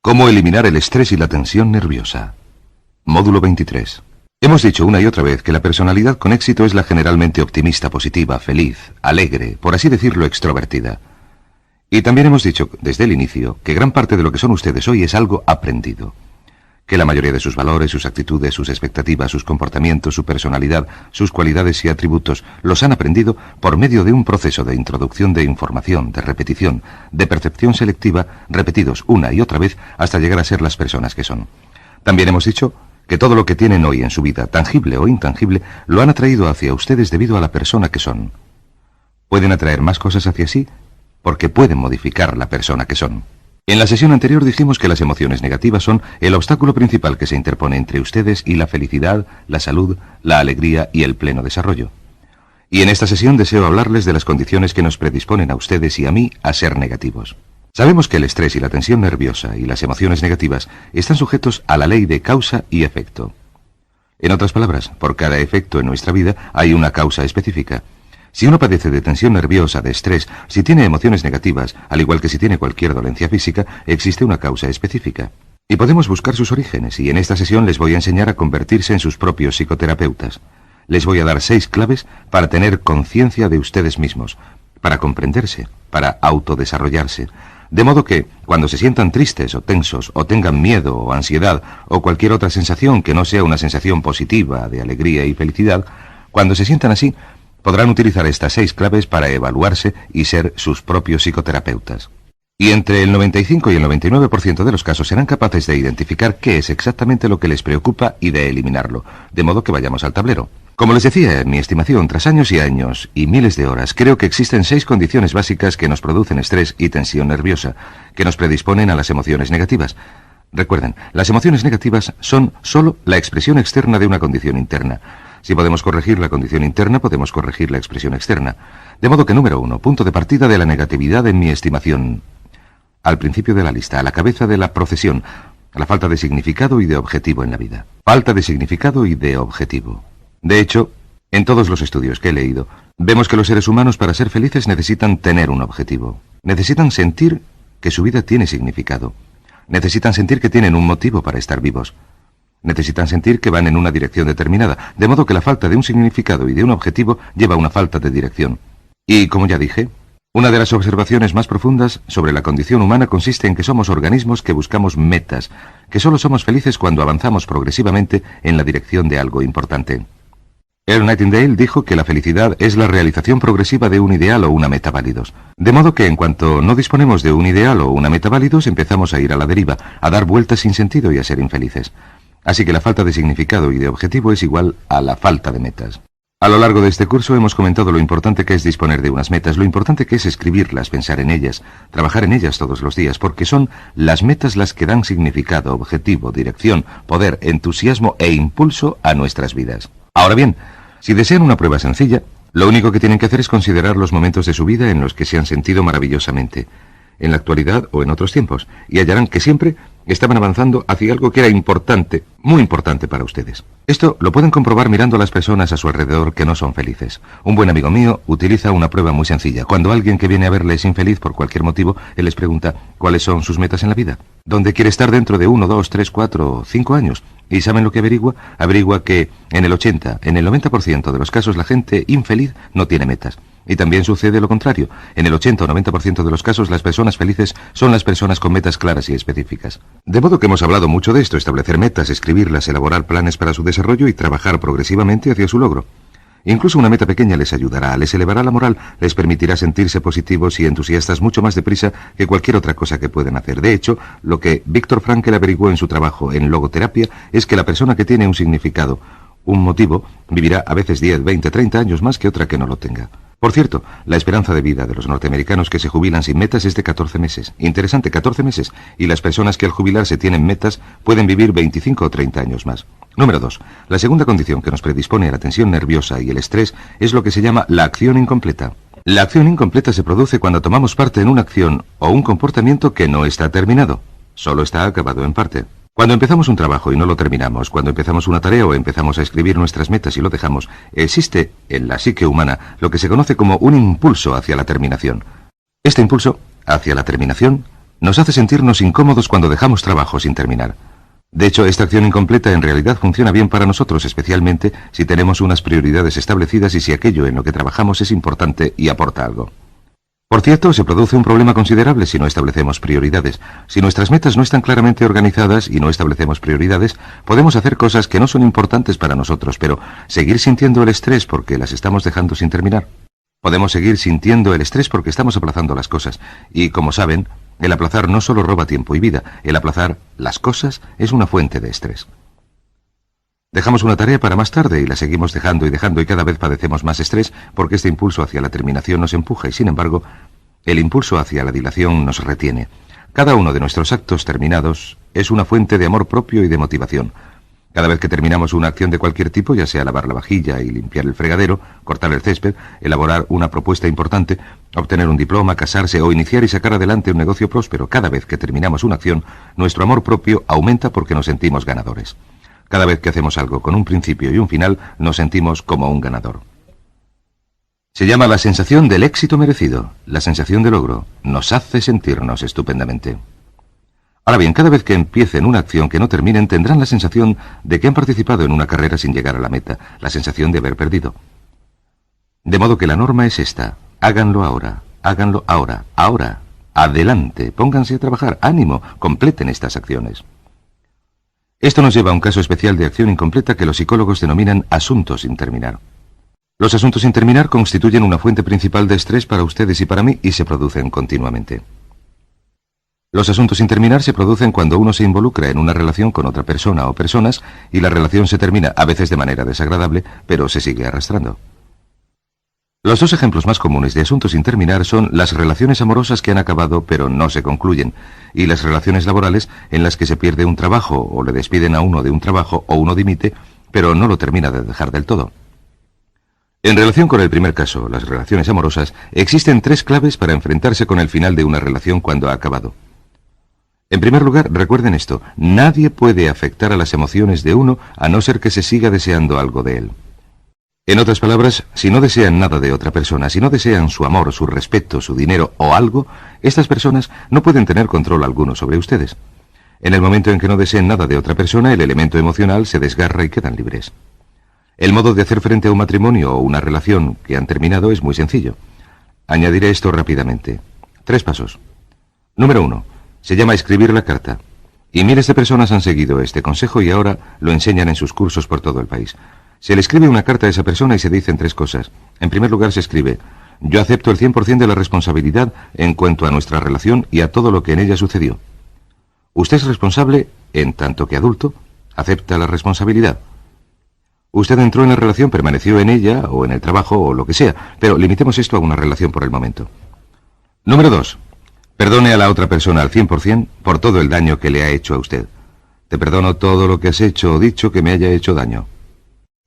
Cómo eliminar el estrés y la tensión nerviosa. Módulo 23. Hemos dicho una y otra vez que la personalidad con éxito es la generalmente optimista, positiva, feliz, alegre, por así decirlo, extrovertida. Y también hemos dicho desde el inicio que gran parte de lo que son ustedes hoy es algo aprendido. Que la mayoría de sus valores, sus actitudes, sus expectativas, sus comportamientos, su personalidad, sus cualidades y atributos los han aprendido por medio de un proceso de introducción de información, de repetición, de percepción selectiva, repetidos una y otra vez hasta llegar a ser las personas que son. También hemos dicho que todo lo que tienen hoy en su vida, tangible o intangible, lo han atraído hacia ustedes debido a la persona que son. Pueden atraer más cosas hacia sí porque pueden modificar la persona que son. En la sesión anterior dijimos que las emociones negativas son el obstáculo principal que se interpone entre ustedes y la felicidad, la salud, la alegría y el pleno desarrollo. Y en esta sesión deseo hablarles de las condiciones que nos predisponen a ustedes y a mí a ser negativos. Sabemos que el estrés y la tensión nerviosa y las emociones negativas están sujetos a la ley de causa y efecto. En otras palabras, por cada efecto en nuestra vida hay una causa específica. Si uno padece de tensión nerviosa, de estrés, si tiene emociones negativas, al igual que si tiene cualquier dolencia física, existe una causa específica. Y podemos buscar sus orígenes, y en esta sesión les voy a enseñar a convertirse en sus propios psicoterapeutas. Les voy a dar 6 claves para tener conciencia de ustedes mismos, para comprenderse, para autodesarrollarse. De modo que, cuando se sientan tristes o tensos, o tengan miedo o ansiedad, o cualquier otra sensación que no sea una sensación positiva de alegría y felicidad, cuando se sientan así, podrán utilizar estas 6 claves para evaluarse y ser sus propios psicoterapeutas. Y entre el 95 y el 99% de los casos serán capaces de identificar qué es exactamente lo que les preocupa y de eliminarlo, de modo que vayamos al tablero. Como les decía, en mi estimación, tras años y miles de horas, creo que existen 6 condiciones básicas que nos producen estrés y tensión nerviosa, que nos predisponen a las emociones negativas. Recuerden, las emociones negativas son solo la expresión externa de una condición interna. Si podemos corregir la condición interna, podemos corregir la expresión externa. De modo que número 1, punto de partida de la negatividad en mi estimación. Al principio de la lista, a la cabeza de la procesión, la falta de significado y de objetivo en la vida. Falta de significado y de objetivo. De hecho, en todos los estudios que he leído, vemos que los seres humanos para ser felices necesitan tener un objetivo. Necesitan sentir que su vida tiene significado. Necesitan sentir que tienen un motivo para estar vivos. Necesitan sentir que van en una dirección determinada, de modo que la falta de un significado y de un objetivo lleva a una falta de dirección. Y, como ya dije, una de las observaciones más profundas sobre la condición humana consiste en que somos organismos que buscamos metas, que solo somos felices cuando avanzamos progresivamente en la dirección de algo importante. Earl Nightingale dijo que la felicidad es la realización progresiva de un ideal o una meta válidos. De modo que en cuanto no disponemos de un ideal o una meta válidos, empezamos a ir a la deriva, a dar vueltas sin sentido y a ser infelices. Así que la falta de significado y de objetivo es igual a la falta de metas. A lo largo de este curso hemos comentado lo importante que es disponer de unas metas, lo importante que es escribirlas, pensar en ellas, trabajar en ellas todos los días, porque son las metas las que dan significado, objetivo, dirección, poder, entusiasmo e impulso a nuestras vidas. Ahora bien, si desean una prueba sencilla, lo único que tienen que hacer es considerar los momentos de su vida en los que se han sentido maravillosamente, en la actualidad o en otros tiempos, y hallarán que siempre estaban avanzando hacia algo que era importante, muy importante para ustedes. Esto lo pueden comprobar mirando a las personas a su alrededor que no son felices. Un buen amigo mío utiliza una prueba muy sencilla. Cuando alguien que viene a verle es infeliz por cualquier motivo, él les pregunta cuáles son sus metas en la vida, dónde quiere estar dentro de 1, 2, 3, 4 o 5 años. ¿Y saben lo que averigua? Averigua que en el 80, en el 90% de los casos la gente infeliz no tiene metas. Y también sucede lo contrario. En el 80 o 90% de los casos las personas felices son las personas con metas claras y específicas. De modo que hemos hablado mucho de esto, establecer metas, escribirlas, elaborar planes para su desarrollo y trabajar progresivamente hacia su logro. Incluso una meta pequeña les ayudará, les elevará la moral, les permitirá sentirse positivos y entusiastas mucho más deprisa que cualquier otra cosa que pueden hacer. De hecho, lo que Viktor Frankl averiguó en su trabajo en logoterapia es que la persona que tiene un significado, un motivo, vivirá a veces 10, 20, 30 años más que otra que no lo tenga. Por cierto, la esperanza de vida de los norteamericanos que se jubilan sin metas es de 14 meses. Interesante, 14 meses. Y las personas que al jubilarse tienen metas pueden vivir 25 o 30 años más. Número 2. La segunda condición que nos predispone a la tensión nerviosa y el estrés es lo que se llama la acción incompleta. La acción incompleta se produce cuando tomamos parte en una acción o un comportamiento que no está terminado. Solo está acabado en parte. Cuando empezamos un trabajo y no lo terminamos, cuando empezamos una tarea o empezamos a escribir nuestras metas y lo dejamos, existe en la psique humana lo que se conoce como un impulso hacia la terminación. Este impulso hacia la terminación Nos hace sentirnos incómodos cuando dejamos trabajo sin terminar. De hecho, esta acción incompleta en realidad funciona bien para nosotros, especialmente si tenemos unas prioridades establecidas y si aquello en lo que trabajamos es importante y aporta algo. Por cierto, se produce un problema considerable si no establecemos prioridades. Si nuestras metas no están claramente organizadas y no establecemos prioridades, podemos hacer cosas que no son importantes para nosotros, pero seguir sintiendo el estrés porque las estamos dejando sin terminar. Podemos seguir sintiendo el estrés porque estamos aplazando las cosas. Y, como saben, el aplazar no solo roba tiempo y vida, el aplazar las cosas es una fuente de estrés. Dejamos una tarea para más tarde y la seguimos dejando y cada vez padecemos más estrés porque este impulso hacia la terminación nos empuja y, sin embargo, el impulso hacia la dilación nos retiene. Cada uno de nuestros actos terminados es una fuente de amor propio y de motivación. Cada vez que terminamos una acción de cualquier tipo, ya sea lavar la vajilla y limpiar el fregadero, cortar el césped, elaborar una propuesta importante, obtener un diploma, casarse o iniciar y sacar adelante un negocio próspero, cada vez que terminamos una acción, nuestro amor propio aumenta porque nos sentimos ganadores. Cada vez que hacemos algo con un principio y un final, nos sentimos como un ganador. Se llama la sensación del éxito merecido, la sensación de logro. Nos hace sentirnos estupendamente. Ahora bien, cada vez que empiecen una acción que no terminen, tendrán la sensación de que han participado en una carrera sin llegar a la meta, la sensación de haber perdido. De modo que la norma es esta: háganlo ahora, ahora, adelante, pónganse a trabajar, ánimo, completen estas acciones. Esto nos lleva a un caso especial de acción incompleta que los psicólogos denominan asuntos sin terminar. Los asuntos sin terminar constituyen una fuente principal de estrés para ustedes y para mí y se producen continuamente. Los asuntos sin terminar se producen cuando uno se involucra en una relación con otra persona o personas y la relación se termina, a veces de manera desagradable, pero se sigue arrastrando. Los dos ejemplos más comunes de asuntos sin terminar son las relaciones amorosas que han acabado pero no se concluyen, y las relaciones laborales en las que se pierde un trabajo o le despiden a uno de un trabajo o uno dimite, pero no lo termina de dejar del todo. En relación con el primer caso, las relaciones amorosas, existen 3 claves para enfrentarse con el final de una relación cuando ha acabado. En primer lugar, recuerden esto: nadie puede afectar a las emociones de uno a no ser que se siga deseando algo de él. En otras palabras, si no desean nada de otra persona, si no desean su amor, su respeto, su dinero o algo, estas personas no pueden tener control alguno sobre ustedes. En el momento en que no deseen nada de otra persona, el elemento emocional se desgarra y quedan libres. El modo de hacer frente a un matrimonio o una relación que han terminado es muy sencillo. Añadiré esto rápidamente. 3 pasos. Número 1. Se llama escribir la carta. Y miles de personas han seguido este consejo y ahora lo enseñan en sus cursos por todo el país. Se le escribe una carta a esa persona y se dicen 3 cosas. En primer lugar se escribe: yo acepto el 100% de la responsabilidad en cuanto a nuestra relación y a todo lo que en ella sucedió. Usted es responsable, en tanto que adulto, acepta la responsabilidad. Usted entró en la relación, permaneció en ella, o en el trabajo, o lo que sea, pero limitemos esto a una relación por el momento. Número 2. Perdone a la otra persona al 100% por todo el daño que le ha hecho a usted. Te perdono todo lo que has hecho o dicho que me haya hecho daño.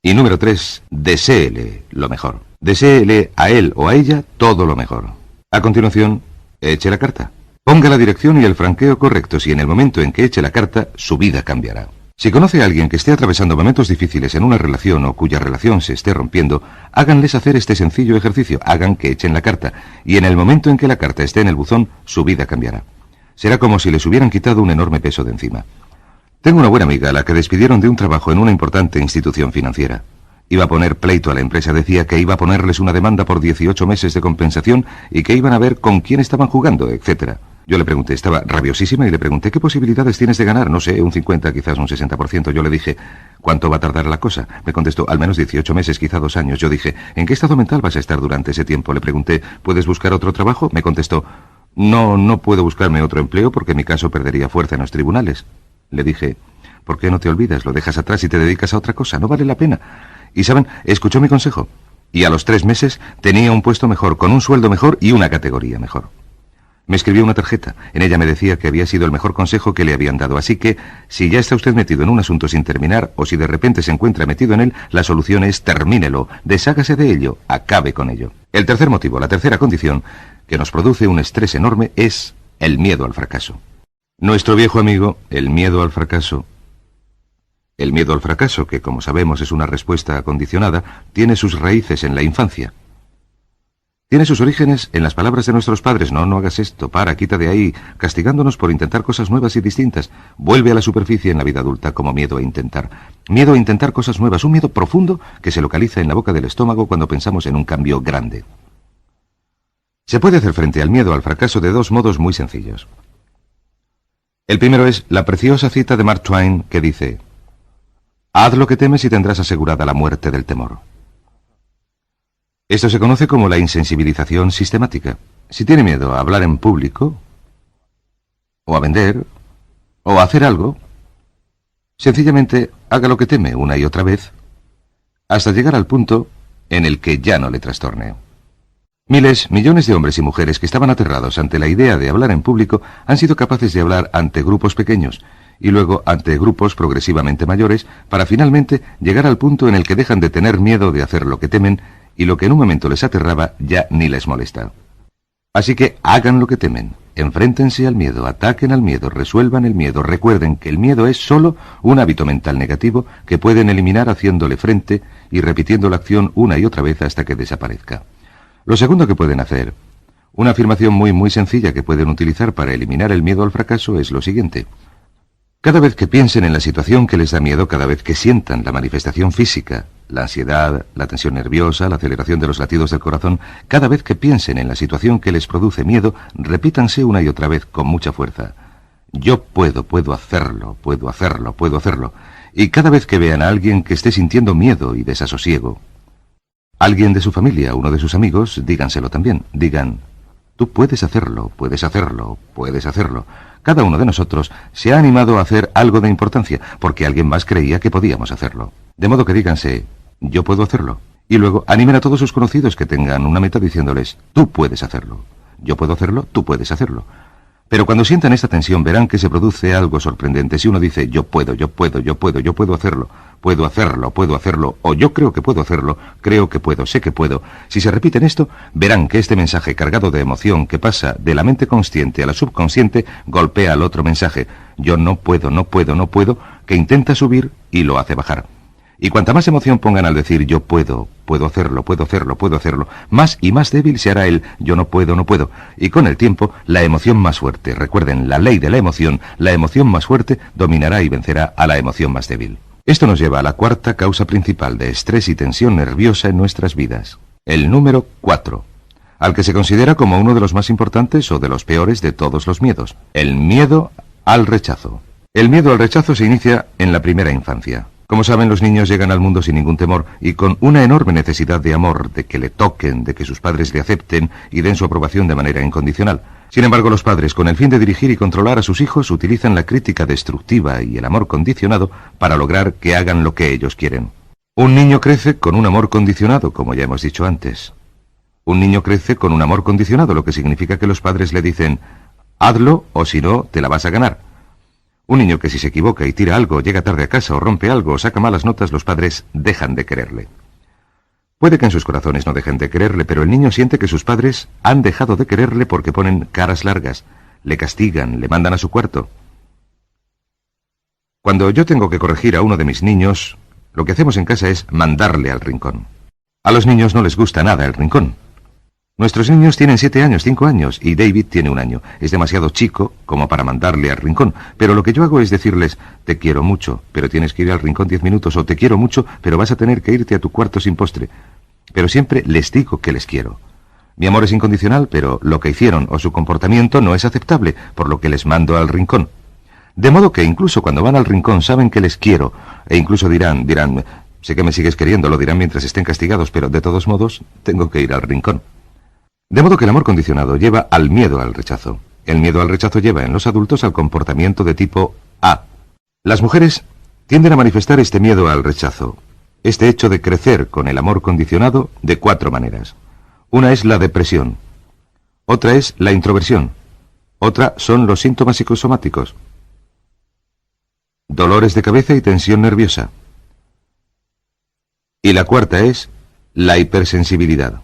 Y número 3, deséele lo mejor. Deséele a él o a ella todo lo mejor. A continuación, eche la carta. Ponga la dirección y el franqueo correctos y en el momento en que eche la carta, su vida cambiará. Si conoce a alguien que esté atravesando momentos difíciles en una relación o cuya relación se esté rompiendo, háganles hacer este sencillo ejercicio, hagan que echen la carta, y en el momento en que la carta esté en el buzón, su vida cambiará. Será como si les hubieran quitado un enorme peso de encima. Tengo una buena amiga a la que despidieron de un trabajo en una importante institución financiera. Iba a poner pleito a la empresa, decía que iba a ponerles una demanda por 18 meses de compensación y que iban a ver con quién estaban jugando, etc. Yo le pregunté, estaba rabiosísima y le pregunté: ¿qué posibilidades tienes de ganar? No sé, un 50, quizás un 60%. Yo le dije: ¿cuánto va a tardar la cosa? Me contestó: al menos 18 meses, quizá 2 años. Yo dije: ¿en qué estado mental vas a estar durante ese tiempo? Le pregunté: ¿puedes buscar otro trabajo? Me contestó: no puedo buscarme otro empleo porque mi caso perdería fuerza en los tribunales. Le dije: ¿por qué no te olvidas? Lo dejas atrás y te dedicas a otra cosa. No vale la pena. Y saben, escuchó mi consejo. Y a los 3 meses tenía un puesto mejor, con un sueldo mejor y una categoría mejor. Me escribió una tarjeta. En ella me decía que había sido el mejor consejo que le habían dado. Así que, si ya está usted metido en un asunto sin terminar, o si de repente se encuentra metido en él, la solución es: termínelo, deshágase de ello, acabe con ello. El tercer motivo, la tercera condición, que nos produce un estrés enorme, es el miedo al fracaso. Nuestro viejo amigo, el miedo al fracaso. El miedo al fracaso, que como sabemos es una respuesta acondicionada, tiene sus raíces en la infancia. Tiene sus orígenes en las palabras de nuestros padres: no hagas esto, para, quita de ahí, castigándonos por intentar cosas nuevas y distintas. Vuelve a la superficie en la vida adulta como miedo a intentar. Miedo a intentar cosas nuevas, un miedo profundo que se localiza en la boca del estómago cuando pensamos en un cambio grande. Se puede hacer frente al miedo al fracaso de dos modos muy sencillos. El primero es la preciosa cita de Mark Twain que dice: haz lo que temes y tendrás asegurada la muerte del temor. Esto se conoce como la insensibilización sistemática. Si tiene miedo a hablar en público, o a vender, o a hacer algo, sencillamente haga lo que teme una y otra vez, hasta llegar al punto en el que ya no le trastorne. Miles, millones de hombres y mujeres que estaban aterrados ante la idea de hablar en público han sido capaces de hablar ante grupos pequeños y luego ante grupos progresivamente mayores para finalmente llegar al punto en el que dejan de tener miedo de hacer lo que temen y lo que en un momento les aterraba ya ni les molesta. Así que hagan lo que temen, enfréntense al miedo, ataquen al miedo, resuelvan el miedo, recuerden que el miedo es solo un hábito mental negativo que pueden eliminar haciéndole frente y repitiendo la acción una y otra vez hasta que desaparezca. Lo segundo que pueden hacer, una afirmación muy sencilla que pueden utilizar para eliminar el miedo al fracaso, es lo siguiente: cada vez que piensen en la situación que les da miedo, cada vez que sientan la manifestación física, la ansiedad, la tensión nerviosa, la aceleración de los latidos del corazón, cada vez que piensen en la situación que les produce miedo, repítanse una y otra vez con mucha fuerza: yo puedo hacerlo, puedo hacerlo, puedo hacerlo. Y cada vez que vean a alguien que esté sintiendo miedo y desasosiego, alguien de su familia, uno de sus amigos, díganselo también. Digan: tú puedes hacerlo, puedes hacerlo, puedes hacerlo. Cada uno de nosotros se ha animado a hacer algo de importancia, porque alguien más creía que podíamos hacerlo. De modo que díganse: yo puedo hacerlo. Y luego animen a todos sus conocidos que tengan una meta diciéndoles: tú puedes hacerlo. Yo puedo hacerlo, tú puedes hacerlo. Pero cuando sientan esta tensión verán que se produce algo sorprendente. Si uno dice: yo puedo hacerlo, puedo hacerlo, puedo hacerlo, o yo creo que puedo hacerlo, creo que puedo, sé que puedo. Si se repiten esto, verán que este mensaje cargado de emoción que pasa de la mente consciente a la subconsciente golpea al otro mensaje: yo no puedo, que intenta subir y lo hace bajar. Y cuanta más emoción pongan al decir: yo puedo hacerlo, más y más débil se hará el yo no puedo. Y con el tiempo, la emoción más fuerte, recuerden la ley de la emoción más fuerte dominará y vencerá a la emoción más débil. Esto nos lleva a la cuarta causa principal de estrés y tensión nerviosa en nuestras vidas. El número 4, al que se considera como uno de los más importantes o de los peores de todos los miedos: el miedo al rechazo. El miedo al rechazo se inicia en la primera infancia. Como saben, los niños llegan al mundo sin ningún temor y con una enorme necesidad de amor, de que le toquen, de que sus padres le acepten y den su aprobación de manera incondicional. Sin embargo, los padres, con el fin de dirigir y controlar a sus hijos, utilizan la crítica destructiva y el amor condicionado para lograr que hagan lo que ellos quieren. Un niño crece con un amor condicionado, como ya hemos dicho antes. Un niño crece con un amor condicionado, lo que significa que los padres le dicen: hazlo o si no, te la vas a ganar. Un niño que si se equivoca y tira algo, llega tarde a casa o rompe algo o saca malas notas, los padres dejan de quererle. Puede que en sus corazones no dejen de quererle, pero el niño siente que sus padres han dejado de quererle porque ponen caras largas, le castigan, le mandan a su cuarto. Cuando yo tengo que corregir a uno de mis niños, lo que hacemos en casa es mandarle al rincón. A los niños no les gusta nada el rincón. Nuestros niños tienen 7 años, 5 años, y David tiene 1 año. Es demasiado chico como para mandarle al rincón, pero lo que yo hago es decirles: te quiero mucho, pero tienes que ir al rincón 10 minutos, o te quiero mucho, pero vas a tener que irte a tu cuarto sin postre. Pero siempre les digo que les quiero. Mi amor es incondicional, pero lo que hicieron o su comportamiento no es aceptable, por lo que les mando al rincón. De modo que incluso cuando van al rincón saben que les quiero, e incluso dirán, sé que me sigues queriendo, lo dirán mientras estén castigados, pero de todos modos tengo que ir al rincón. De modo que el amor condicionado lleva al miedo al rechazo. El miedo al rechazo lleva en los adultos al comportamiento de tipo A. Las mujeres tienden a manifestar este miedo al rechazo, este hecho de crecer con el amor condicionado, de 4 maneras. Una es la depresión, otra es la introversión, otra son los síntomas psicosomáticos, dolores de cabeza y tensión nerviosa. Y la cuarta es la hipersensibilidad.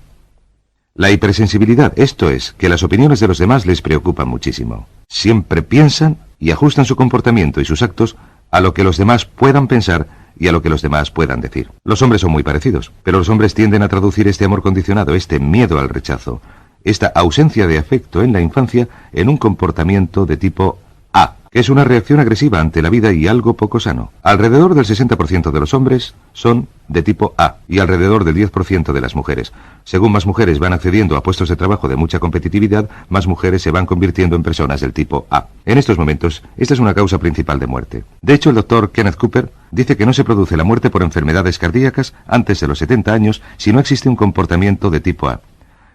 La hipersensibilidad, esto es, que las opiniones de los demás les preocupan muchísimo. Siempre piensan y ajustan su comportamiento y sus actos a lo que los demás puedan pensar y a lo que los demás puedan decir. Los hombres son muy parecidos, pero los hombres tienden a traducir este amor condicionado, este miedo al rechazo, esta ausencia de afecto en la infancia, en un comportamiento de tipo A, que es una reacción agresiva ante la vida y algo poco sano. Alrededor del 60% de los hombres son de tipo A y alrededor del 10% de las mujeres. Según más mujeres van accediendo a puestos de trabajo de mucha competitividad, más mujeres se van convirtiendo en personas del tipo A. En estos momentos, esta es una causa principal de muerte. De hecho, el doctor Kenneth Cooper dice que no se produce la muerte por enfermedades cardíacas antes de los 70 años si no existe un comportamiento de tipo A.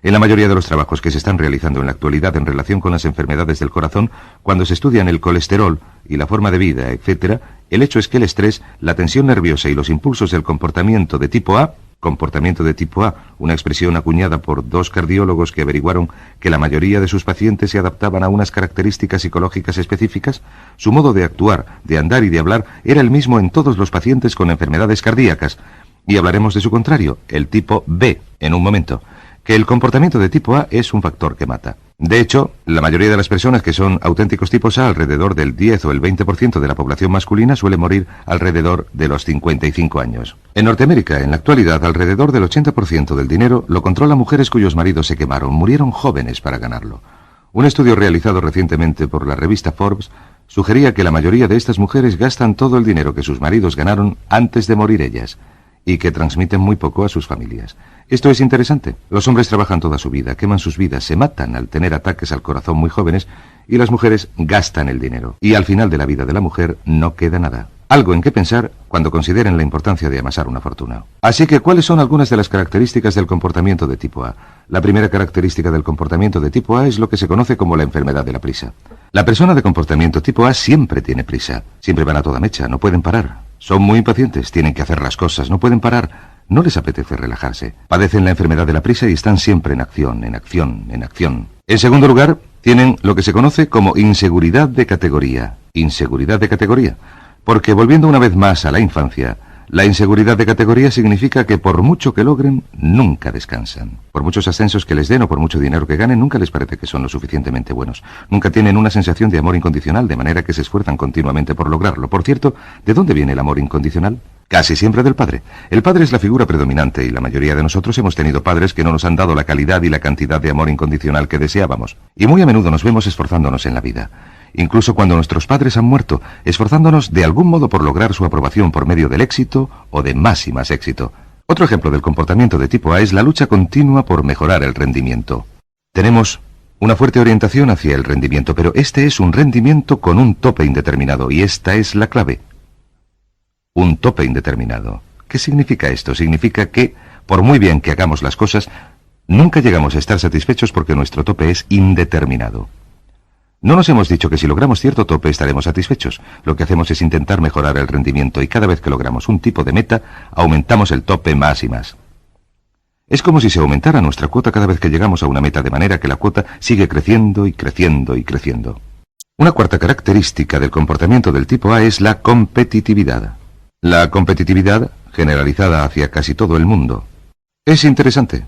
En la mayoría de los trabajos que se están realizando en la actualidad en relación con las enfermedades del corazón, cuando se estudian el colesterol y la forma de vida, etc., el hecho es que el estrés, la tensión nerviosa y los impulsos del comportamiento de tipo A, una expresión acuñada por dos cardiólogos que averiguaron que la mayoría de sus pacientes se adaptaban a unas características psicológicas específicas, su modo de actuar, de andar y de hablar era el mismo en todos los pacientes con enfermedades cardíacas. Y hablaremos de su contrario, el tipo B, en un momento. Que el comportamiento de tipo A es un factor que mata. De hecho, la mayoría de las personas que son auténticos tipos A, alrededor del 10 o el 20% de la población masculina, suele morir alrededor de los 55 años. En Norteamérica, en la actualidad, alrededor del 80% del dinero lo controlan mujeres cuyos maridos se quemaron, murieron jóvenes para ganarlo. Un estudio realizado recientemente por la revista Forbes sugería que la mayoría de estas mujeres gastan todo el dinero que sus maridos ganaron antes de morir ellas, y que transmiten muy poco a sus familias. Esto es interesante. Los hombres trabajan toda su vida, queman sus vidas, se matan al tener ataques al corazón muy jóvenes, y las mujeres gastan el dinero. Y al final de la vida de la mujer no queda nada. Algo en qué pensar cuando consideren la importancia de amasar una fortuna. Así que, ¿cuáles son algunas de las características del comportamiento de tipo A? La primera característica del comportamiento de tipo A es lo que se conoce como la enfermedad de la prisa. La persona de comportamiento tipo A siempre tiene prisa. Siempre van a toda mecha, no pueden parar. Son muy impacientes, tienen que hacer las cosas, no pueden parar. No les apetece relajarse. Padecen la enfermedad de la prisa y están siempre en acción, en acción, en acción. En segundo lugar, tienen lo que se conoce como inseguridad de categoría. Inseguridad de categoría. Porque volviendo una vez más a la infancia, la inseguridad de categoría significa que por mucho que logren, nunca descansan. Por muchos ascensos que les den o por mucho dinero que ganen, nunca les parece que son lo suficientemente buenos. Nunca tienen una sensación de amor incondicional, de manera que se esfuerzan continuamente por lograrlo. Por cierto, ¿de dónde viene el amor incondicional? Casi siempre del padre. El padre es la figura predominante y la mayoría de nosotros hemos tenido padres que no nos han dado la calidad y la cantidad de amor incondicional que deseábamos. Y muy a menudo nos vemos esforzándonos en la vida. Incluso cuando nuestros padres han muerto, esforzándonos de algún modo por lograr su aprobación por medio del éxito o de más y más éxito. Otro ejemplo del comportamiento de tipo A es la lucha continua por mejorar el rendimiento. Tenemos una fuerte orientación hacia el rendimiento, pero este es un rendimiento con un tope indeterminado, y esta es la clave. Un tope indeterminado. ¿Qué significa esto? Significa que, por muy bien que hagamos las cosas, nunca llegamos a estar satisfechos porque nuestro tope es indeterminado. No nos hemos dicho que si logramos cierto tope estaremos satisfechos. Lo que hacemos es intentar mejorar el rendimiento y cada vez que logramos un tipo de meta, aumentamos el tope más y más. Es como si se aumentara nuestra cuota cada vez que llegamos a una meta, de manera que la cuota sigue creciendo y creciendo y creciendo. Una cuarta característica del comportamiento del tipo A es la competitividad. La competitividad generalizada hacia casi todo el mundo. Es interesante.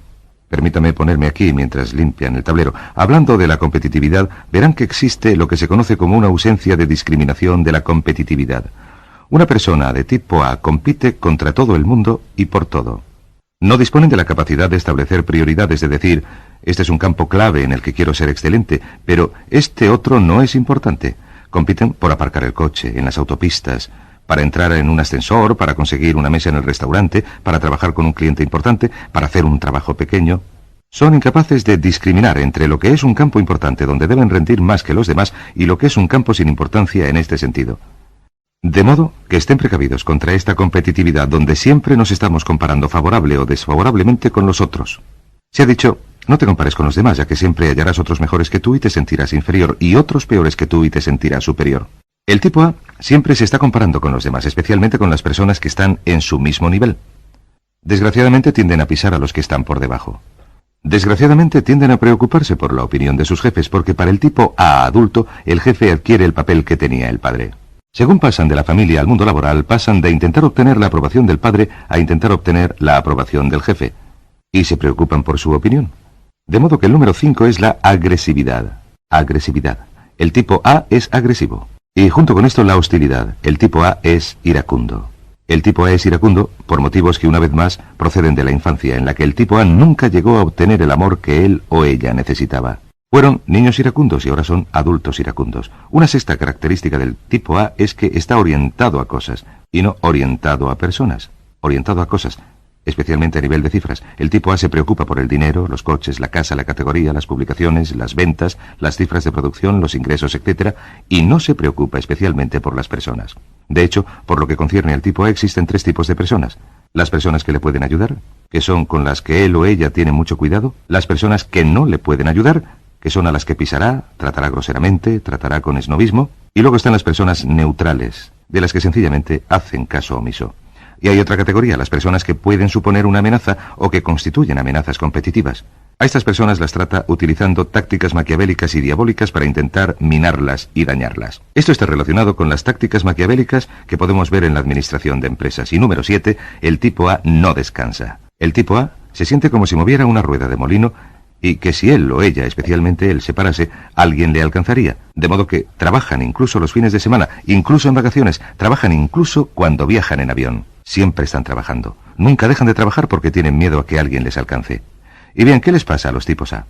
Permítame ponerme aquí mientras limpian el tablero. Hablando de la competitividad, verán que existe lo que se conoce como una ausencia de discriminación de la competitividad. Una persona de tipo A compite contra todo el mundo y por todo. No disponen de la capacidad de establecer prioridades, de decir, este es un campo clave en el que quiero ser excelente, pero este otro no es importante. Compiten por aparcar el coche, en las autopistas, para entrar en un ascensor, para conseguir una mesa en el restaurante, para trabajar con un cliente importante, para hacer un trabajo pequeño. Son incapaces de discriminar entre lo que es un campo importante donde deben rendir más que los demás y lo que es un campo sin importancia en este sentido. De modo que estén precavidos contra esta competitividad donde siempre nos estamos comparando favorable o desfavorablemente con los otros. Se ha dicho, no te compares con los demás, ya que siempre hallarás otros mejores que tú y te sentirás inferior, y otros peores que tú y te sentirás superior. El tipo A siempre se está comparando con los demás, especialmente con las personas que están en su mismo nivel. Desgraciadamente tienden a pisar a los que están por debajo. Desgraciadamente tienden a preocuparse por la opinión de sus jefes, porque para el tipo A adulto, el jefe adquiere el papel que tenía el padre. Según pasan de la familia al mundo laboral, pasan de intentar obtener la aprobación del padre a intentar obtener la aprobación del jefe. Y se preocupan por su opinión. De modo que el número 5 es la agresividad. Agresividad. El tipo A es agresivo. Y junto con esto la hostilidad. El tipo A es iracundo. El tipo A es iracundo por motivos que una vez más proceden de la infancia, en la que el tipo A nunca llegó a obtener el amor que él o ella necesitaba. Fueron niños iracundos y ahora son adultos iracundos. Una sexta característica del tipo A es que está orientado a cosas y no orientado a personas. Orientado a cosas, especialmente a nivel de cifras. El tipo A se preocupa por el dinero, los coches, la casa, la categoría, las publicaciones, las ventas, las cifras de producción, los ingresos, etc. Y no se preocupa especialmente por las personas. De hecho, por lo que concierne al tipo A, existen tres tipos de personas. Las personas que le pueden ayudar, que son con las que él o ella tiene mucho cuidado. Las personas que no le pueden ayudar, que son a las que pisará, tratará groseramente, tratará con esnobismo. Y luego están las personas neutrales, de las que sencillamente hacen caso omiso. Y hay otra categoría, las personas que pueden suponer una amenaza o que constituyen amenazas competitivas. A estas personas las trata utilizando tácticas maquiavélicas y diabólicas para intentar minarlas y dañarlas. Esto está relacionado con las tácticas maquiavélicas que podemos ver en la administración de empresas. Y número 7, el tipo A no descansa. El tipo A se siente como si moviera una rueda de molino y que si él o ella, especialmente él, se parase, alguien le alcanzaría. De modo que trabajan incluso los fines de semana, incluso en vacaciones, trabajan incluso cuando viajan en avión. Siempre están trabajando. Nunca dejan de trabajar porque tienen miedo a que alguien les alcance. Y bien, ¿qué les pasa a los tipos A?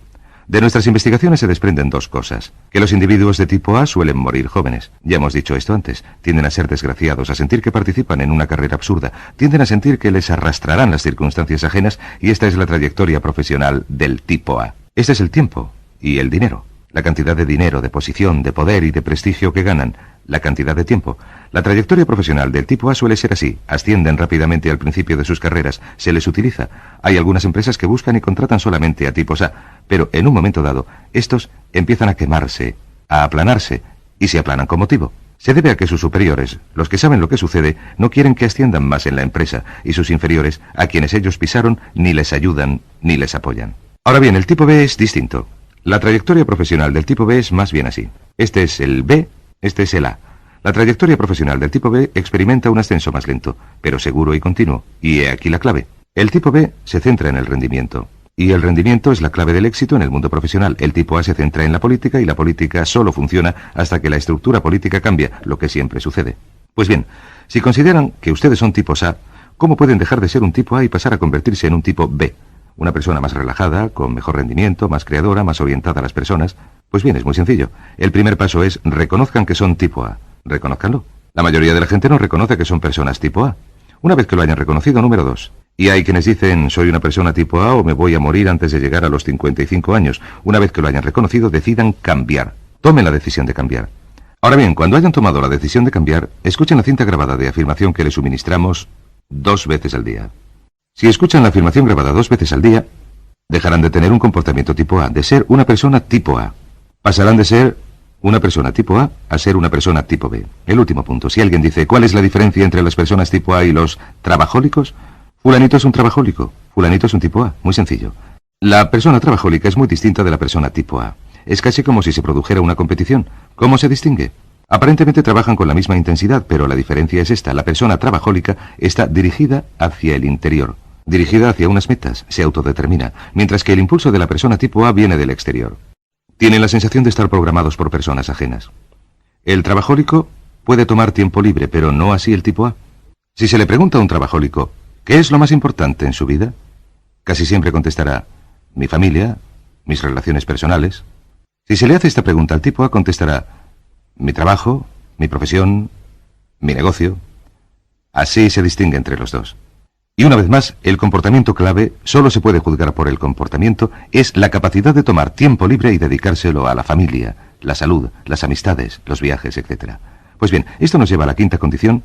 De nuestras investigaciones se desprenden dos cosas. Que los individuos de tipo A suelen morir jóvenes. Ya hemos dicho esto antes. Tienden a ser desgraciados, a sentir que participan en una carrera absurda. Tienden a sentir que les arrastrarán las circunstancias ajenas y esta es la trayectoria profesional del tipo A. Este es el tiempo y el dinero. La cantidad de dinero, de posición, de poder y de prestigio que ganan. La cantidad de tiempo. La trayectoria profesional del tipo A suele ser así. Ascienden rápidamente al principio de sus carreras. Se les utiliza. Hay algunas empresas que buscan y contratan solamente a tipos A. Pero en un momento dado, estos empiezan a quemarse, a aplanarse, y se aplanan con motivo. Se debe a que sus superiores, los que saben lo que sucede, no quieren que asciendan más en la empresa, y sus inferiores, a quienes ellos pisaron, ni les ayudan, ni les apoyan. Ahora bien, el tipo B es distinto. La trayectoria profesional del tipo B es más bien así. Este es el B, este es el A. La trayectoria profesional del tipo B experimenta un ascenso más lento, pero seguro y continuo, y he aquí la clave. El tipo B se centra en el rendimiento. Y el rendimiento es la clave del éxito en el mundo profesional. El tipo A se centra en la política y la política solo funciona hasta que la estructura política cambia, lo que siempre sucede. Pues bien, si consideran que ustedes son tipos A, ¿cómo pueden dejar de ser un tipo A y pasar a convertirse en un tipo B? Una persona más relajada, con mejor rendimiento, más creadora, más orientada a las personas. Pues bien, es muy sencillo. El primer paso es reconozcan que son tipo A. Reconózcanlo. La mayoría de la gente no reconoce que son personas tipo A. Una vez que lo hayan reconocido, número 2. Y hay quienes dicen, soy una persona tipo A o me voy a morir antes de llegar a los 55 años. Una vez que lo hayan reconocido, decidan cambiar. Tomen la decisión de cambiar. Ahora bien, cuando hayan tomado la decisión de cambiar, escuchen la cinta grabada de afirmación que les suministramos 2 veces al día. Si escuchan la afirmación grabada 2 veces al día, dejarán de tener un comportamiento tipo A, de ser una persona tipo A. Pasarán de ser una persona tipo A ser una persona tipo B. El último punto, si alguien dice, ¿cuál es la diferencia entre las personas tipo A y los trabajólicos? Fulanito es un trabajólico, fulanito es un tipo A, muy sencillo. La persona trabajólica es muy distinta de la persona tipo A. Es casi como si se produjera una competición. ¿Cómo se distingue? Aparentemente trabajan con la misma intensidad, pero la diferencia es esta. La persona trabajólica está dirigida hacia el interior, dirigida hacia unas metas, se autodetermina, mientras que el impulso de la persona tipo A viene del exterior. Tienen la sensación de estar programados por personas ajenas. El trabajólico puede tomar tiempo libre, pero no así el tipo A. Si se le pregunta a un trabajólico, ¿qué es lo más importante en su vida? Casi siempre contestará, mi familia, mis relaciones personales. Si se le hace esta pregunta al tipo A, contestará, mi trabajo, mi profesión, mi negocio. Así se distingue entre los dos. Y una vez más, el comportamiento clave solo se puede juzgar por el comportamiento, es la capacidad de tomar tiempo libre y dedicárselo a la familia, la salud, las amistades, los viajes, etc. Pues bien, esto nos lleva a la quinta condición,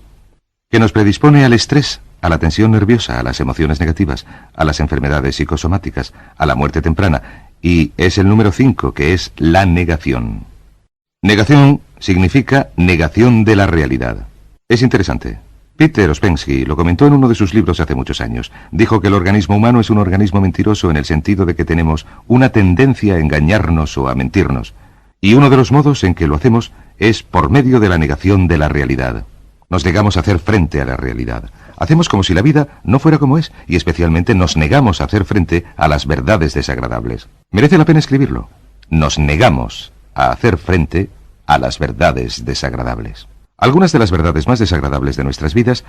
que nos predispone al estrés, a la tensión nerviosa, a las emociones negativas, a las enfermedades psicosomáticas, a la muerte temprana, y es el número 5, que es la negación. Negación significa negación de la realidad. Es interesante. Peter Ouspensky lo comentó en uno de sus libros hace muchos años. Dijo que el organismo humano es un organismo mentiroso en el sentido de que tenemos una tendencia a engañarnos o a mentirnos. Y uno de los modos en que lo hacemos es por medio de la negación de la realidad. Nos negamos a hacer frente a la realidad. Hacemos como si la vida no fuera como es y especialmente nos negamos a hacer frente a las verdades desagradables. Merece la pena escribirlo. Nos negamos a hacer frente a las verdades desagradables. Algunas de las verdades más desagradables de nuestras vidas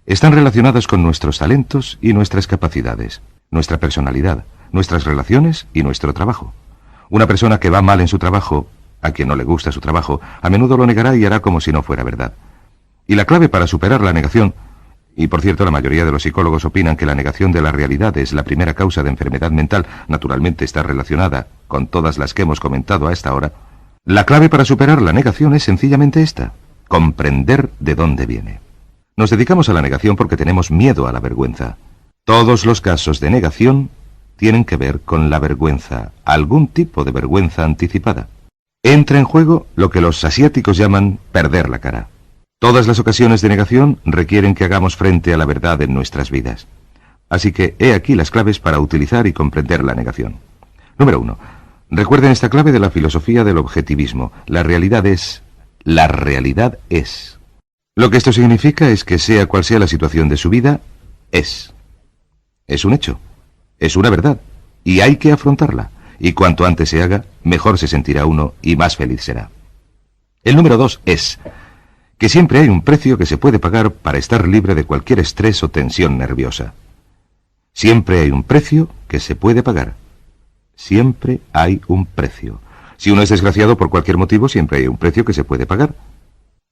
Están relacionadas con nuestros talentos y nuestras capacidades, nuestra personalidad, nuestras relaciones y nuestro trabajo. Una persona que va mal en su trabajo, a quien no le gusta su trabajo, a menudo lo negará y hará como si no fuera verdad. Y la clave para superar la negación, y por cierto la mayoría de los psicólogos opinan que la negación de la realidad es la primera causa de enfermedad mental, naturalmente está relacionada con todas las que hemos comentado a esta hora, la clave para superar la negación es sencillamente esta: comprender de dónde viene. Nos dedicamos a la negación porque tenemos miedo a la vergüenza. Todos los casos de negación tienen que ver con la vergüenza, algún tipo de vergüenza anticipada. Entra en juego lo que los asiáticos llaman perder la cara. Todas las ocasiones de negación requieren que hagamos frente a la verdad en nuestras vidas. Así que he aquí las claves para utilizar y comprender la negación. Número 1. Recuerden esta clave de la filosofía del objetivismo. La realidad es. La realidad es. Lo que esto significa es que sea cual sea la situación de su vida, es. Es un hecho. Es una verdad. Y hay que afrontarla. Y cuanto antes se haga, mejor se sentirá uno y más feliz será. El número 2 es que siempre hay un precio que se puede pagar para estar libre de cualquier estrés o tensión nerviosa. Siempre hay un precio que se puede pagar. Siempre hay un precio. Si uno es desgraciado por cualquier motivo, siempre hay un precio que se puede pagar.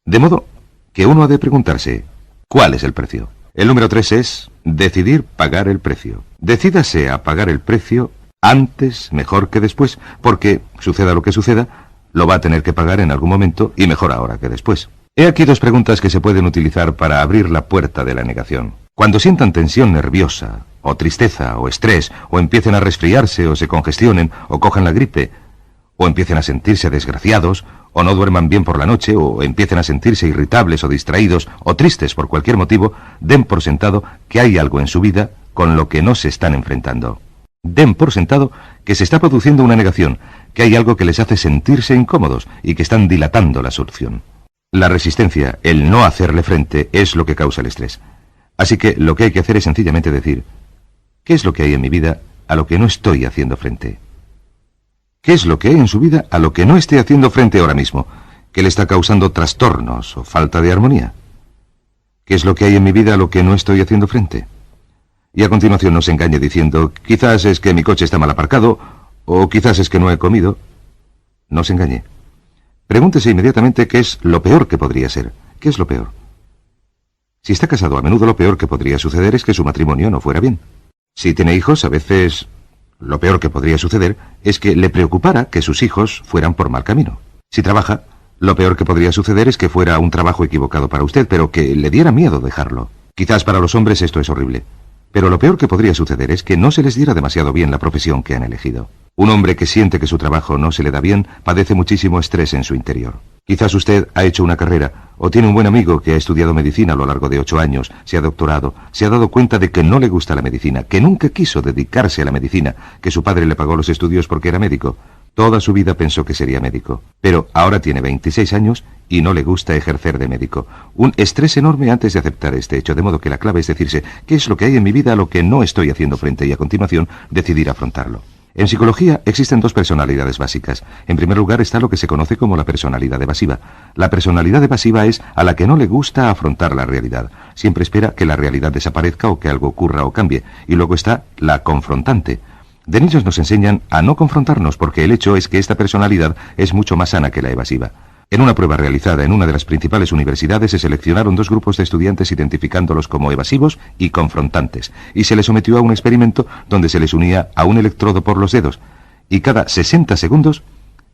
De modo que uno ha de preguntarse, ¿cuál es el precio? El número 3 es decidir pagar el precio. Decídase a pagar el precio antes mejor que después, porque, suceda lo que suceda, lo va a tener que pagar en algún momento y mejor ahora que después. He aquí dos preguntas que se pueden utilizar para abrir la puerta de la negación. Cuando sientan tensión nerviosa, o tristeza, o estrés, o empiecen a resfriarse, o se congestionen, o cojan la gripe, o empiecen a sentirse desgraciados, o no duerman bien por la noche, o empiecen a sentirse irritables o distraídos, o tristes por cualquier motivo, den por sentado que hay algo en su vida con lo que no se están enfrentando. Den por sentado que se está produciendo una negación, que hay algo que les hace sentirse incómodos y que están dilatando la solución. La resistencia, el no hacerle frente, es lo que causa el estrés. Así que lo que hay que hacer es sencillamente decir, ¿qué es lo que hay en mi vida a lo que no estoy haciendo frente? ¿Qué es lo que hay en su vida a lo que no esté haciendo frente ahora mismo? ¿Qué le está causando trastornos o falta de armonía? ¿Qué es lo que hay en mi vida a lo que no estoy haciendo frente? Y a continuación no se engañe diciendo, quizás es que mi coche está mal aparcado, o quizás es que no he comido. No se engañe. Pregúntese inmediatamente qué es lo peor que podría ser. ¿Qué es lo peor? Si está casado, a menudo lo peor que podría suceder es que su matrimonio no fuera bien. Si tiene hijos, a veces lo peor que podría suceder es que le preocupara que sus hijos fueran por mal camino. Si trabaja, lo peor que podría suceder es que fuera un trabajo equivocado para usted, pero que le diera miedo dejarlo. Quizás para los hombres esto es horrible. Pero lo peor que podría suceder es que no se les diera demasiado bien la profesión que han elegido. Un hombre que siente que su trabajo no se le da bien padece muchísimo estrés en su interior. Quizás usted ha hecho una carrera o tiene un buen amigo que ha estudiado medicina a lo largo de 8 años, se ha doctorado, se ha dado cuenta de que no le gusta la medicina, que nunca quiso dedicarse a la medicina, que su padre le pagó los estudios porque era médico. Toda su vida pensó que sería médico, pero ahora tiene 26 años y no le gusta ejercer de médico. Un estrés enorme antes de aceptar este hecho, de modo que la clave es decirse, ¿qué es lo que hay en mi vida a lo que no estoy haciendo frente? Y a continuación, decidir afrontarlo. En psicología existen dos personalidades básicas. En primer lugar está lo que se conoce como la personalidad evasiva. La personalidad evasiva es a la que no le gusta afrontar la realidad. Siempre espera que la realidad desaparezca o que algo ocurra o cambie. Y luego está la confrontante. De niños nos enseñan a no confrontarnos porque el hecho es que esta personalidad es mucho más sana que la evasiva. En una prueba realizada en una de las principales universidades se seleccionaron 2 grupos de estudiantes identificándolos como evasivos y confrontantes, y se les sometió a un experimento donde se les unía a un electrodo por los dedos, y cada 60 segundos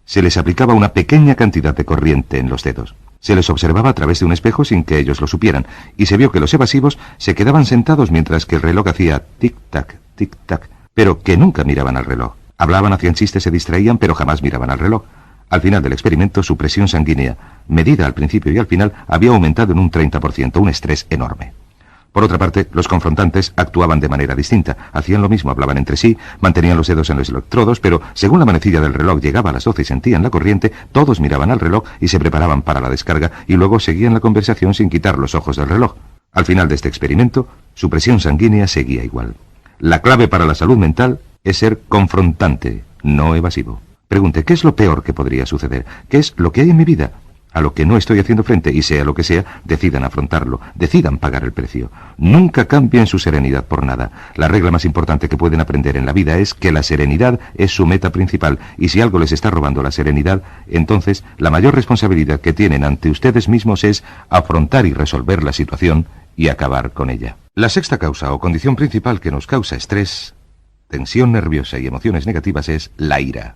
se les aplicaba una pequeña cantidad de corriente en los dedos. Se les observaba a través de un espejo sin que ellos lo supieran, y se vio que los evasivos se quedaban sentados mientras que el reloj hacía tic-tac, tic-tac, pero que nunca miraban al reloj. Hablaban, hacían chistes, se distraían, pero jamás miraban al reloj. Al final del experimento, su presión sanguínea, medida al principio y al final, había aumentado en un 30%, un estrés enorme. Por otra parte, los confrontantes actuaban de manera distinta. Hacían lo mismo, hablaban entre sí, mantenían los dedos en los electrodos, pero según la manecilla del reloj llegaba a las 12 y sentían la corriente, todos miraban al reloj y se preparaban para la descarga y luego seguían la conversación sin quitar los ojos del reloj. Al final de este experimento, su presión sanguínea seguía igual. La clave para la salud mental es ser confrontante, no evasivo. Pregunte, ¿qué es lo peor que podría suceder? ¿Qué es lo que hay en mi vida a lo que no estoy haciendo frente y sea lo que sea, decidan afrontarlo, decidan pagar el precio. Nunca cambien su serenidad por nada. La regla más importante que pueden aprender en la vida es que la serenidad es su meta principal y si algo les está robando la serenidad, entonces la mayor responsabilidad que tienen ante ustedes mismos es afrontar y resolver la situación y acabar con ella. La sexta causa o condición principal que nos causa estrés, tensión nerviosa y emociones negativas es la ira.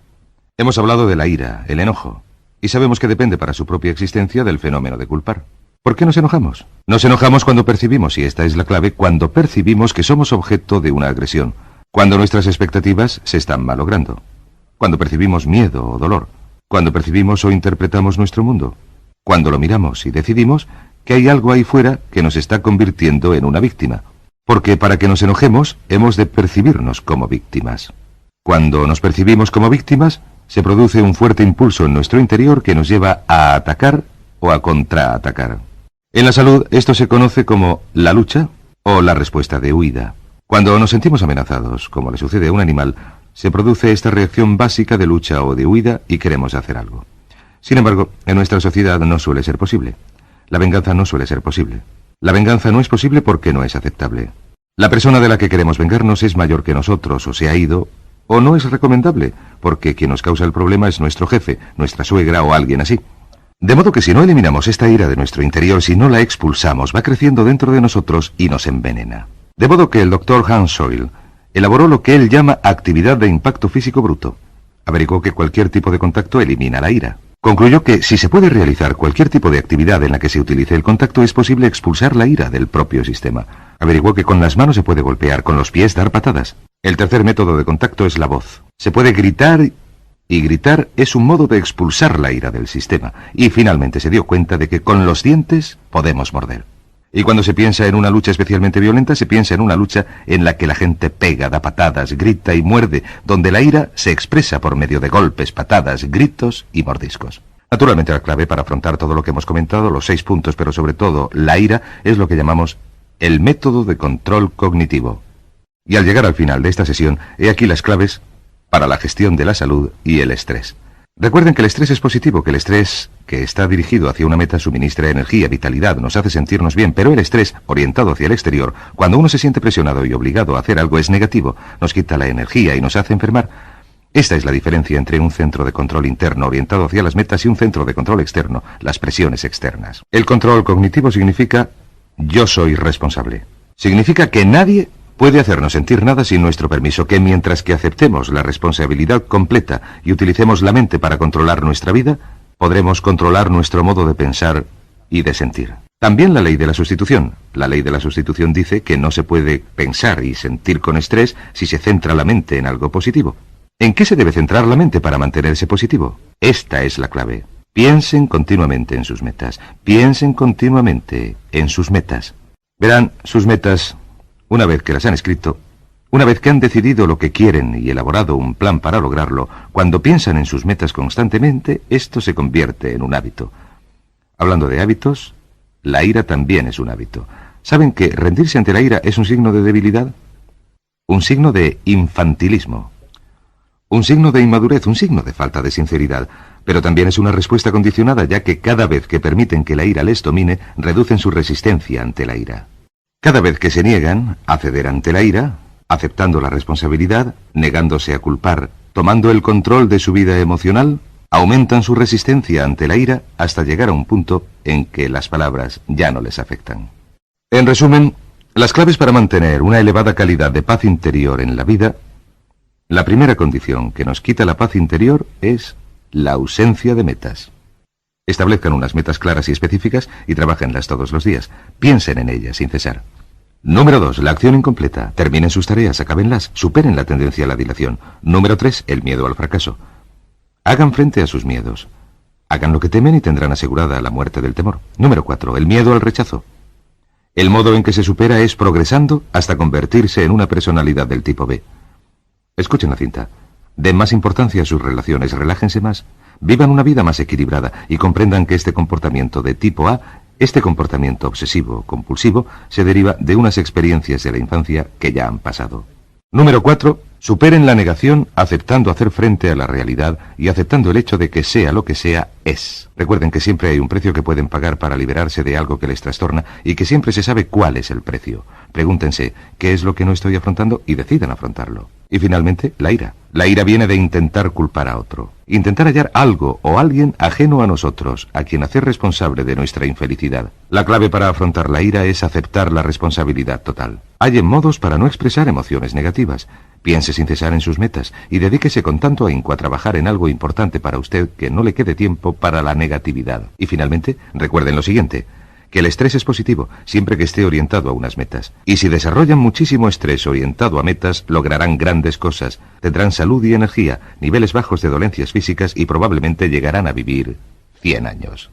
Hemos hablado de la ira, el enojo. Y sabemos que depende para su propia existencia del fenómeno de culpar. ¿Por qué nos enojamos? Nos enojamos cuando percibimos, y esta es la clave, cuando percibimos que somos objeto de una agresión, cuando nuestras expectativas se están malogrando, cuando percibimos miedo o dolor, cuando percibimos o interpretamos nuestro mundo, cuando lo miramos y decidimos que hay algo ahí fuera que nos está convirtiendo en una víctima. Porque para que nos enojemos, hemos de percibirnos como víctimas. Cuando nos percibimos como víctimas, se produce un fuerte impulso en nuestro interior que nos lleva a atacar o a contraatacar. En la salud, esto se conoce como la lucha o la respuesta de huida. Cuando nos sentimos amenazados, como le sucede a un animal, se produce esta reacción básica de lucha o de huida y queremos hacer algo. Sin embargo, en nuestra sociedad no suele ser posible. La venganza no suele ser posible. La venganza no es posible porque no es aceptable. La persona de la que queremos vengarnos es mayor que nosotros o se ha ido, o no es recomendable, porque quien nos causa el problema es nuestro jefe, nuestra suegra o alguien así. De modo que si no eliminamos esta ira de nuestro interior, si no la expulsamos, va creciendo dentro de nosotros y nos envenena. De modo que el doctor Hans Soil elaboró lo que él llama actividad de impacto físico bruto. Averiguó que cualquier tipo de contacto elimina la ira. Concluyó que si se puede realizar cualquier tipo de actividad en la que se utilice el contacto, es posible expulsar la ira del propio sistema. Averiguó que con las manos se puede golpear, con los pies dar patadas. El tercer método de contacto es la voz. Se puede gritar y gritar es un modo de expulsar la ira del sistema. Y finalmente se dio cuenta de que con los dientes podemos morder. Y cuando se piensa en una lucha especialmente violenta, se piensa en una lucha en la que la gente pega, da patadas, grita y muerde, donde la ira se expresa por medio de golpes, patadas, gritos y mordiscos. Naturalmente la clave para afrontar todo lo que hemos comentado, los 6 puntos, pero sobre todo la ira, es lo que llamamos el método de control cognitivo. Y al llegar al final de esta sesión, he aquí las claves para la gestión de la salud y el estrés. Recuerden que el estrés es positivo, que el estrés que está dirigido hacia una meta suministra energía, vitalidad, nos hace sentirnos bien, pero el estrés orientado hacia el exterior, cuando uno se siente presionado y obligado a hacer algo, es negativo, nos quita la energía y nos hace enfermar. Esta es la diferencia entre un centro de control interno orientado hacia las metas y un centro de control externo, las presiones externas. El control cognitivo significa yo soy responsable. Significa que nadie puede hacernos sentir nada sin nuestro permiso, que mientras que aceptemos la responsabilidad completa y utilicemos la mente para controlar nuestra vida, podremos controlar nuestro modo de pensar y de sentir. También la ley de la sustitución. La ley de la sustitución dice que no se puede pensar y sentir con estrés si se centra la mente en algo positivo. ¿En qué se debe centrar la mente para mantenerse positivo? Esta es la clave. Piensen continuamente en sus metas. Piensen continuamente en sus metas. Verán, sus metas, una vez que las han escrito, una vez que han decidido lo que quieren y elaborado un plan para lograrlo, cuando piensan en sus metas constantemente, esto se convierte en un hábito. Hablando de hábitos, la ira también es un hábito. ¿Saben que rendirse ante la ira es un signo de debilidad? Un signo de infantilismo. Un signo de inmadurez, un signo de falta de sinceridad. Pero también es una respuesta condicionada, ya que cada vez que permiten que la ira les domine, reducen su resistencia ante la ira. Cada vez que se niegan a ceder ante la ira, aceptando la responsabilidad, negándose a culpar, tomando el control de su vida emocional, aumentan su resistencia ante la ira hasta llegar a un punto en que las palabras ya no les afectan. En resumen, las claves para mantener una elevada calidad de paz interior en la vida, la primera condición que nos quita la paz interior es la ausencia de metas. Establezcan unas metas claras y específicas y trabajenlas todos los días. Piensen en ellas sin cesar. Número 2, la acción incompleta. Terminen sus tareas, acábenlas, superen la tendencia a la dilación. Número 3, el miedo al fracaso. Hagan frente a sus miedos. Hagan lo que temen y tendrán asegurada la muerte del temor. Número 4, el miedo al rechazo. El modo en que se supera es progresando hasta convertirse en una personalidad del tipo B. Escuchen la cinta. Den más importancia a sus relaciones, relájense más. Vivan una vida más equilibrada y comprendan que este comportamiento de tipo A, este comportamiento obsesivo, compulsivo, se deriva de unas experiencias de la infancia que ya han pasado. Número 4. Superen la negación aceptando hacer frente a la realidad y aceptando el hecho de que sea lo que sea, es. Recuerden que siempre hay un precio que pueden pagar para liberarse de algo que les trastorna y que siempre se sabe cuál es el precio. Pregúntense, ¿qué es lo que no estoy afrontando? Y decidan afrontarlo. Y finalmente, la ira. La ira viene de intentar culpar a otro. Intentar hallar algo o alguien ajeno a nosotros, a quien hacer responsable de nuestra infelicidad. La clave para afrontar la ira es aceptar la responsabilidad total. Hallen modos para no expresar emociones negativas. Piense sin cesar en sus metas y dedíquese con tanto ahínco a trabajar en algo importante para usted que no le quede tiempo para la negatividad. Y finalmente, recuerden lo siguiente, que el estrés es positivo siempre que esté orientado a unas metas. Y si desarrollan muchísimo estrés orientado a metas, lograrán grandes cosas. Tendrán salud y energía, niveles bajos de dolencias físicas y probablemente llegarán a vivir 100 años.